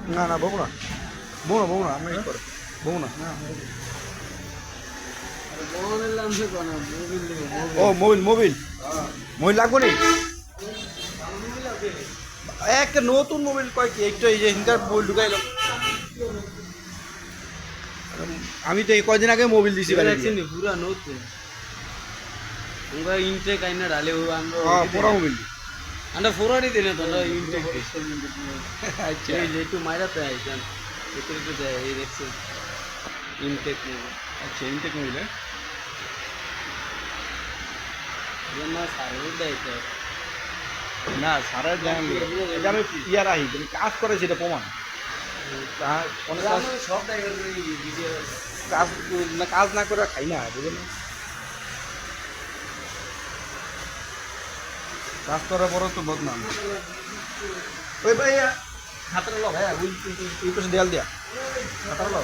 না না বউ না বউ না আমি করে বউ না ও মোবিল মোবিল মোবিল লাগবো নি এক নতুন মোবিল কয় কি একটু এই যে হিনকার মোবিল ঢুকাইল আমি তো এই কয়দিন আগে মোবিল দিছি পুরা নতুন ইনটেক আইনা ডালে পুরা মোবিল আমরা ফোরানি দিলে তো ইনটেক আচ্ছা একটু মাইরাতে আইছেন একটু একটু দেয় এই দেখছেন ইনটেক আচ্ছা ইনটেক মোবিল না সার্ভিস দেয় তো না সারা জানি এটা আমি ইয়ার আহি তুমি কাজ করে সেটা প্রমাণ অনেক সব ড্রাইভার ভিডিও কাজ না কাজ না করে খাই না বুঝলেন কাজ করার পরও তো বদনাম ওই ভাই খাতাটা লো ভাইয়া ওই পাশে দেয়াল দিয়া খাতাটা লো